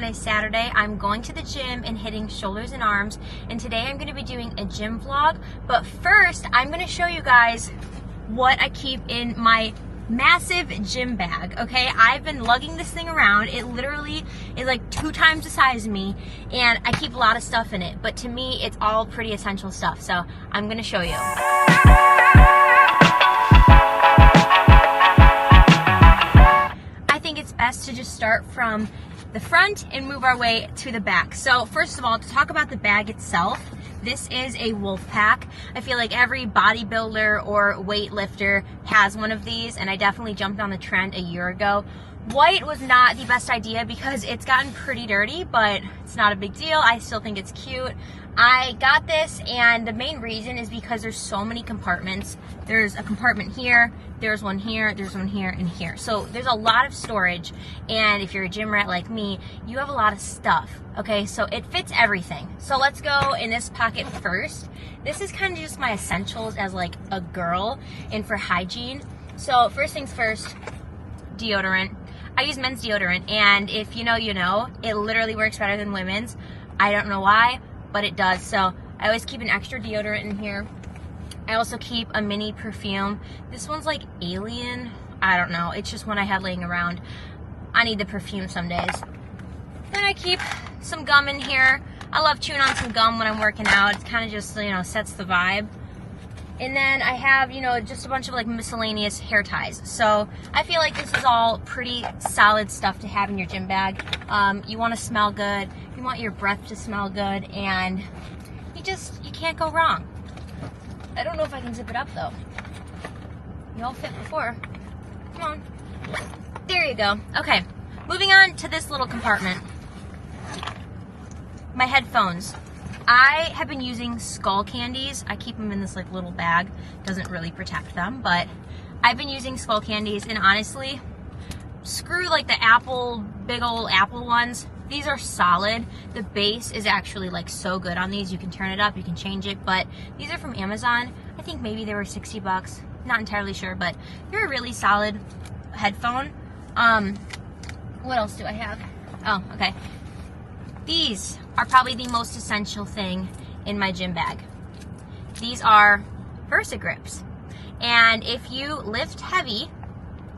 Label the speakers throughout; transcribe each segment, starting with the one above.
Speaker 1: Today's Saturday. I'm going to the gym and hitting shoulders and arms, and today I'm going to be doing a gym vlog. But first, I'm going to show you guys what I keep in my massive gym bag. Okay, I've been lugging this thing around. It literally is like 2 times the size of me, and I keep a lot of stuff in it, but to me it's all pretty essential stuff, so I'm going to show you. I think it's best to just start from the front and move our way to the back. So first of all, to talk about the bag itself, this is a wolf pack. I feel like every bodybuilder or weightlifter has one of these, and I definitely jumped on the trend a year ago. White was not the best idea because it's gotten pretty dirty, but it's not a big deal. I still think it's cute. I got this, and the main reason is because there's so many compartments. There's a compartment here, there's one here, there's one here, and here. So there's a lot of storage, and if you're a gym rat like me, you have a lot of stuff, okay? So it fits everything. So let's go in this pocket first. This is kind of just my essentials as like a girl and for hygiene. So first things first, deodorant. I use men's deodorant, and if you know, you know. It literally works better than women's. I don't know why, but it does. So I always keep an extra deodorant in here. I also keep a mini perfume. This one's like Alien. I don't know. It's just one I had laying around. I need the perfume some days. Then I keep some gum in here. I love chewing on some gum when I'm working out. It kind of just, you know, sets the vibe. And then I have, you know, just a bunch of like miscellaneous hair ties. So I feel like this is all pretty solid stuff to have in your gym bag. You want to smell good. You want your breath to smell good, and you can't go wrong. I don't know if I can zip it up though. You all fit before. Come on. There you go. Okay, moving on to this little compartment. My headphones. I have been using Skull Candies. I keep them in this like little bag. Doesn't really protect them, but I've been using Skull Candies, and honestly, screw like the Apple, big old Apple ones. These are solid. The base is actually like so good on these. You can turn it up, you can change it, but these are from Amazon. I think maybe they were 60 bucks. Not entirely sure, but they're a really solid headphone. What else do I have? Oh, okay. These are probably the most essential thing in my gym bag. These are Versa grips. And if you lift heavy,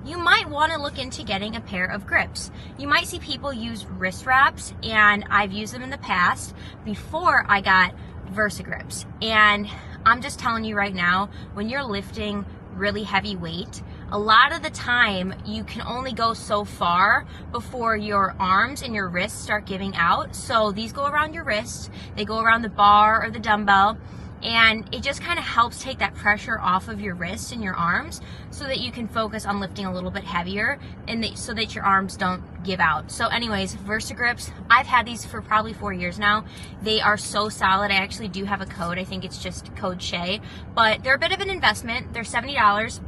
Speaker 1: you might want to look into getting a pair of grips. You might see people use wrist wraps, and I've used them in the past before I got Versa grips. And I'm just telling you right now, when you're lifting really heavy weight, a lot of the time you can only go so far before your arms and your wrists start giving out. So these go around your wrists, they go around the bar or the dumbbell, and it just kind of helps take that pressure off of your wrists and your arms so that you can focus on lifting a little bit heavier, and so that your arms don't give out. So anyways, Versa grips, I've had these for probably 4 years now. They are so solid. I actually do have a code. I think it's just code Shea, but they're a bit of an investment. They're $70,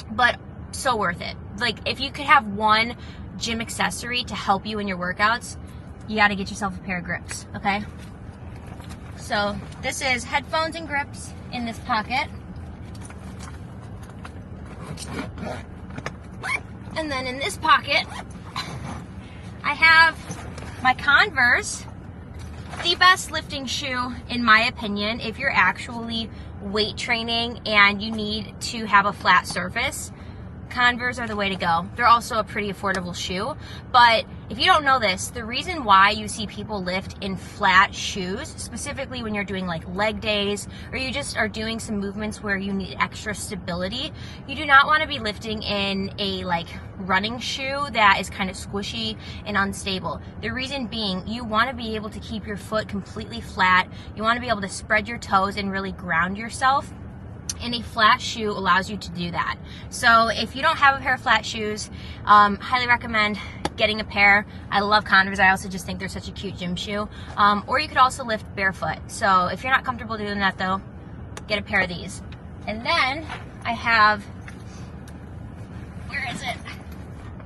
Speaker 1: but so worth it. Like, if you could have one gym accessory to help you in your workouts, you got to get yourself a pair of grips, okay? So this is headphones and grips in this pocket. And then in this pocket, I have my Converse, the best lifting shoe in my opinion if you're actually weight training and you need to have a flat surface. Converse are the way to go. They're also a pretty affordable shoe, but if you don't know this, the reason why you see people lift in flat shoes, specifically when you're doing like leg days, or you just are doing some movements where you need extra stability, you do not want to be lifting in a like running shoe that is kind of squishy and unstable. The reason being, you want to be able to keep your foot completely flat. You want to be able to spread your toes and really ground yourself. And a flat shoe allows you to do that. So if you don't have a pair of flat shoes, highly recommend getting a pair. I love Converse. I also just think they're such a cute gym shoe. Or you could also lift barefoot. So if you're not comfortable doing that though, get a pair of these. And then I have, where is it?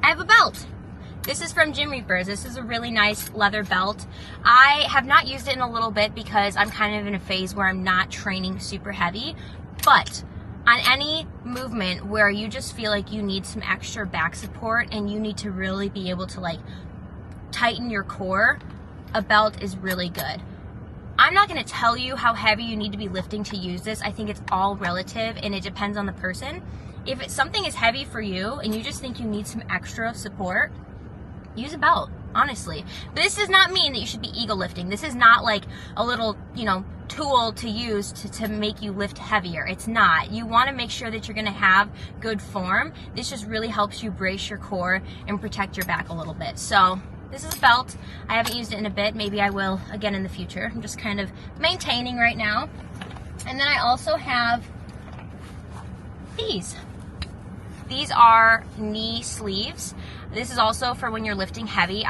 Speaker 1: I have a belt. This is from Gym Reapers. This is a really nice leather belt. I have not used it in a little bit because I'm kind of in a phase where I'm not training super heavy. But on any movement where you just feel like you need some extra back support and you need to really be able to like tighten your core, a belt is really good. I'm not going to tell you how heavy you need to be lifting to use this. I think it's all relative and it depends on the person. If it's something is heavy for you and you just think you need some extra support, use a belt, honestly. But this does not mean that you should be ego lifting. This is not like a little, tool to use to make you lift heavier. It's not. You want to make sure that you're going to have good form. This just really helps you brace your core and protect your back a little bit. So this is a belt. I haven't used it in a bit. Maybe I will again in the future. I'm just kind of maintaining right now. And then I also have these. These are knee sleeves. This is also for when you're lifting heavy.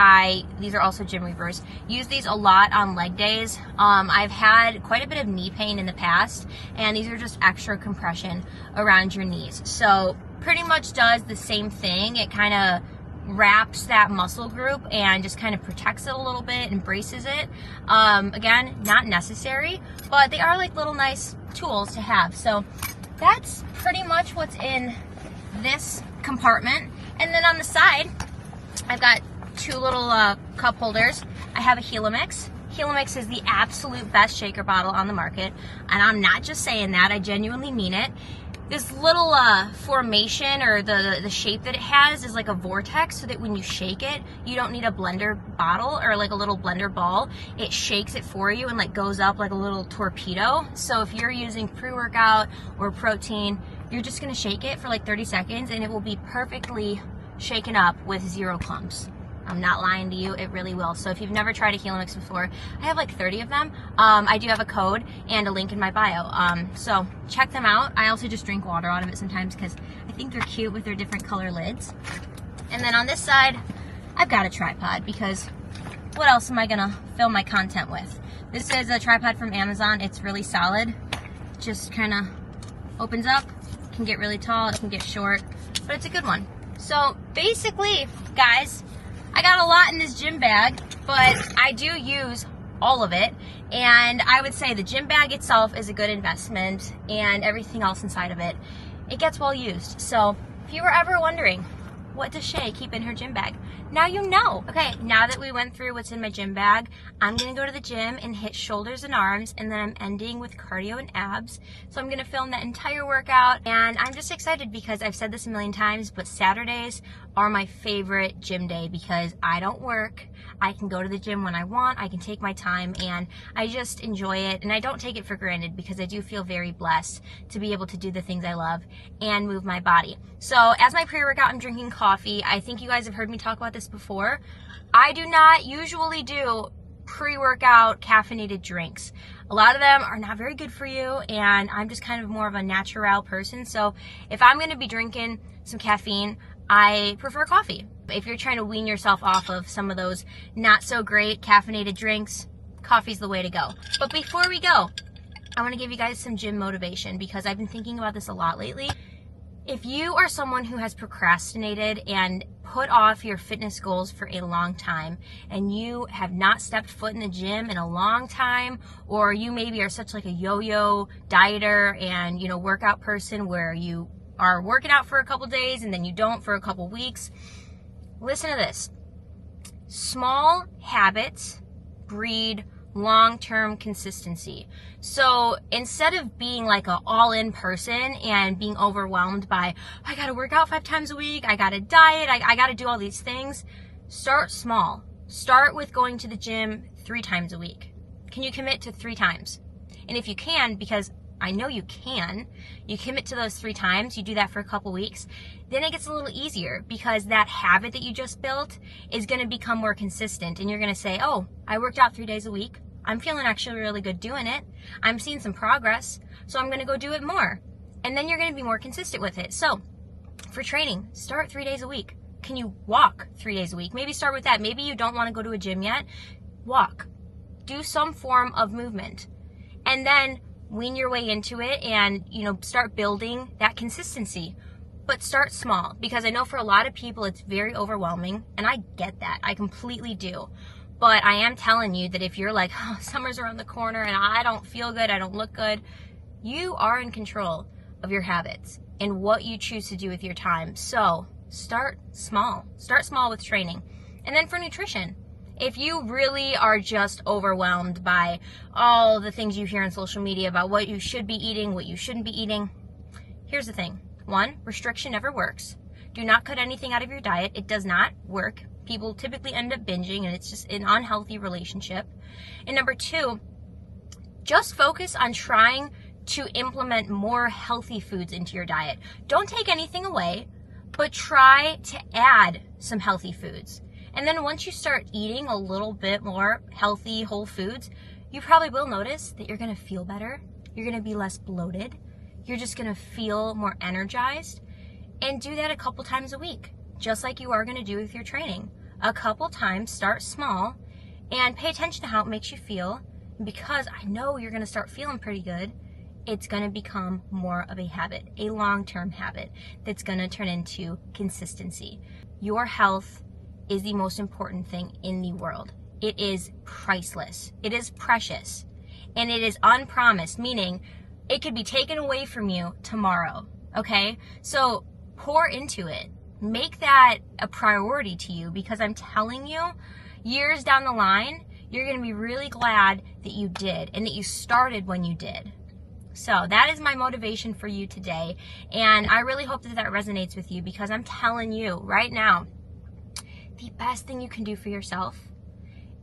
Speaker 1: These are also gym reavers. Use these a lot on leg days. I've had quite a bit of knee pain in the past, and these are just extra compression around your knees. So pretty much does the same thing. It kind of wraps that muscle group and just kind of protects it a little bit and braces it. Again, not necessary, but they are like little nice tools to have. So that's pretty much what's in this compartment. And then on the side, I've got two little cup holders. I have a Helix. Helix is the absolute best shaker bottle on the market, and I'm not just saying that, I genuinely mean it. This little formation, or the shape that it has, is like a vortex, so that when you shake it, you don't need a blender bottle or like a little blender ball. It shakes it for you and like goes up like a little torpedo. So if you're using pre-workout or protein, you're just gonna shake it for like 30 seconds and it will be perfectly shaken up with 0 clumps. I'm not lying to you, it really will. So if you've never tried a Helix before, I have like 30 of them. I do have a code and a link in my bio. So check them out. I also just drink water out of it sometimes because I think they're cute with their different color lids. And then on this side, I've got a tripod because what else am I gonna film my content with? This is a tripod from Amazon. It's really solid. Just kind of opens up. It can get really tall, it can get short, but it's a good one. So basically, guys, I got a lot in this gym bag, but I do use all of it. And I would say the gym bag itself is a good investment, and everything else inside of it, it gets well used. So if you were ever wondering, what does Shea keep in her gym bag? Now you know. Okay, now that we went through what's in my gym bag, I'm gonna go to the gym and hit shoulders and arms, and then I'm ending with cardio and abs. So I'm gonna film that entire workout, and I'm just excited because I've said this a million times, but Saturdays are my favorite gym day because I don't work. I can go to the gym when I want, I can take my time, and I just enjoy it, and I don't take it for granted because I do feel very blessed to be able to do the things I love and move my body. So as my pre-workout, I'm drinking coffee. I think you guys have heard me talk about this before. I do not usually do pre-workout caffeinated drinks. A lot of them are not very good for you, and I'm just kind of more of a natural person. So if I'm going to be drinking some caffeine, I prefer coffee. If you're trying to wean yourself off of some of those not so great caffeinated drinks, coffee's the way to go. But before we go, I want to give you guys some gym motivation because I've been thinking about this a lot lately. If you are someone who has procrastinated and put off your fitness goals for a long time, and you have not stepped foot in the gym in a long time, or you maybe are such like a yo-yo dieter and workout person where you are working out for a couple days and then you don't for a couple weeks, listen to this. Small habits breed long-term consistency. So instead of being like an all-in person and being overwhelmed by, I gotta work out 5 times a week, I gotta diet, I gotta do all these things, start small. Start with going to the gym 3 times a week. Can you commit to 3 times? And if you can, because I know you can, you commit to those 3 times, you do that for a couple weeks, then it gets a little easier because that habit that you just built is going to become more consistent, and you're going to say, oh, I worked out 3 days a week. I'm feeling actually really good doing it. I'm seeing some progress, so I'm going to go do it more. And then you're going to be more consistent with it. So for training, start 3 days a week. Can you walk 3 days a week? Maybe start with that. Maybe you don't want to go to a gym yet. Walk. Do some form of movement. And then wean your way into it and, start building that consistency. But start small, because I know for a lot of people it's very overwhelming, and I get that. I completely do. But I am telling you that if you're like, oh, summer's around the corner and I don't feel good, I don't look good, you are in control of your habits and what you choose to do with your time. So start small. Start small with training. And then for nutrition, If you really are just overwhelmed by all the things you hear on social media about what you should be eating, what you shouldn't be eating, here's the thing. 1, restriction never works. Do not cut anything out of your diet. It does not work. People typically end up binging, and it's just an unhealthy relationship. And number 2, just focus on trying to implement more healthy foods into your diet. Don't take anything away, but try to add some healthy foods. And then once you start eating a little bit more healthy whole foods, you probably will notice that you're gonna feel better. You're gonna be less bloated. You're just gonna feel more energized. And do that a couple times a week, just like you are gonna do with your training. A couple times, start small, and pay attention to how it makes you feel. Because I know you're gonna start feeling pretty good, it's gonna become more of a habit, a long-term habit that's gonna turn into consistency. Your health is the most important thing in the world. It is priceless. It is precious. And it is unpromised, meaning it could be taken away from you tomorrow, okay? So pour into it. Make that a priority to you, because I'm telling you, years down the line, you're gonna be really glad that you did and that you started when you did. So that is my motivation for you today. And I really hope that that resonates with you, because I'm telling you right now, the best thing you can do for yourself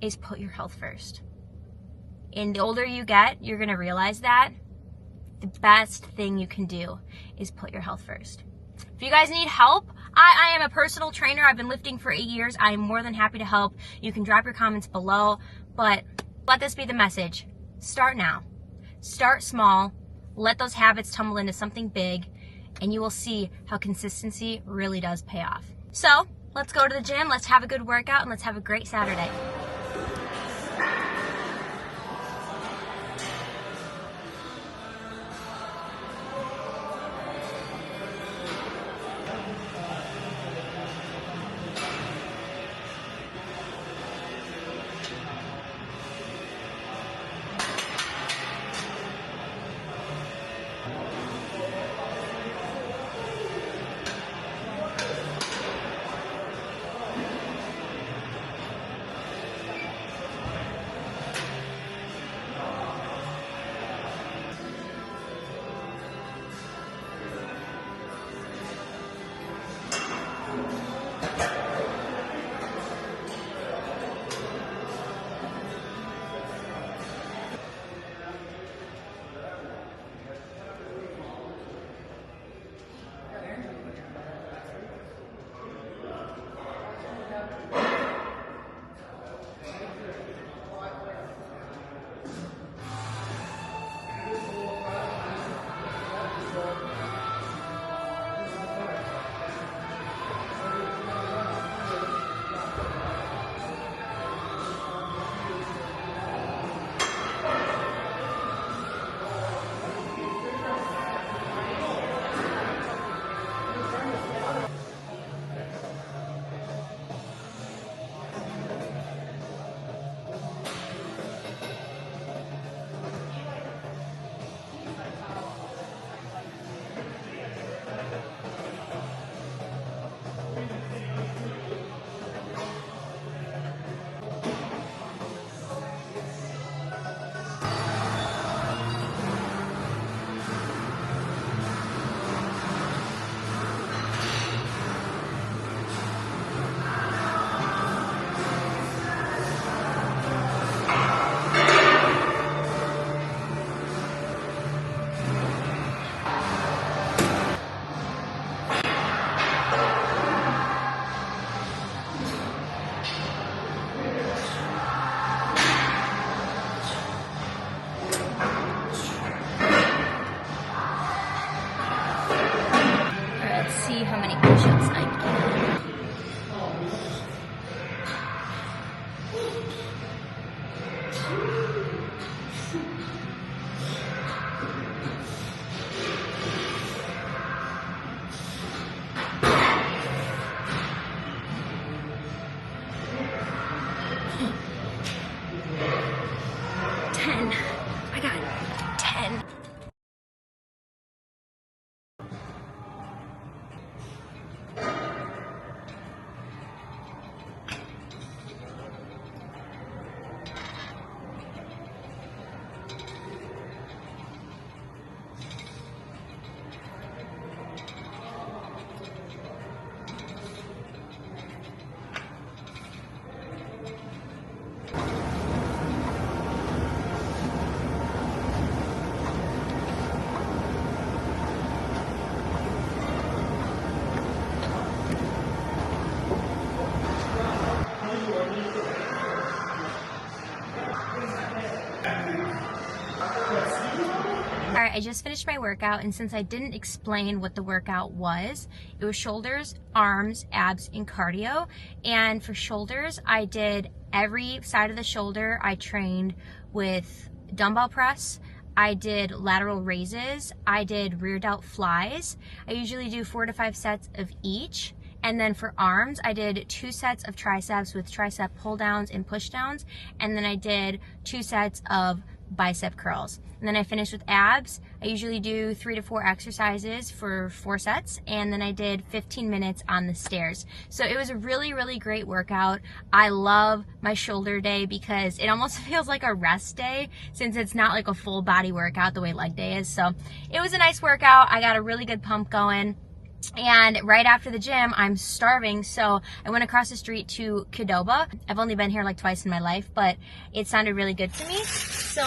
Speaker 1: is put your health first. And the older you get, you're gonna realize that the best thing you can do is put your health first. If you guys need help, I am a personal trainer. I've been lifting for 8 years. I am more than happy to help. You can drop your comments below, but let this be the message. Start now. Start small. Let those habits tumble into something big, and you will see how consistency really does pay off. So let's go to the gym. Let's have a good workout, and let's have a great Saturday. How many push-ups I can. I got 10. I just finished my workout, and since I didn't explain what the workout was, it was shoulders, arms, abs, and cardio. And for shoulders, I did every side of the shoulder. I trained with dumbbell press. I did lateral raises. I did rear delt flies. I usually do 4 to 5 sets of each. And then for arms, I did 2 sets of triceps with tricep pull downs and push downs. And then I did 2 sets of bicep curls. And then I finished with abs. I usually do 3 to 4 exercises for 4 sets. And then I did 15 minutes on the stairs. So it was a really, really great workout. I love my shoulder day because it almost feels like a rest day since it's not like a full body workout the way leg day is. So it was a nice workout. I got a really good pump going. And right after the gym, I'm starving, so I went across the street to Qdoba. I've only been here like twice in my life, but it sounded really good to me. So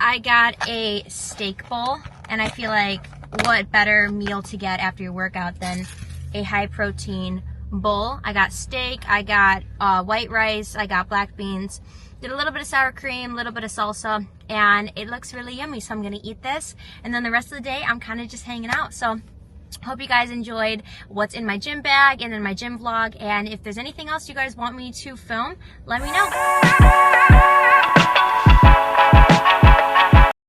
Speaker 1: I got a steak bowl, and I feel like what better meal to get after your workout than a high protein bowl. I got steak, I got white rice, I got black beans, did a little bit of sour cream, a little bit of salsa, and it looks really yummy, so I'm gonna eat this. And then the rest of the day, I'm kind of just hanging out. So hope you guys enjoyed what's in my gym bag and in my gym vlog. And if there's anything else you guys want me to film, let me know.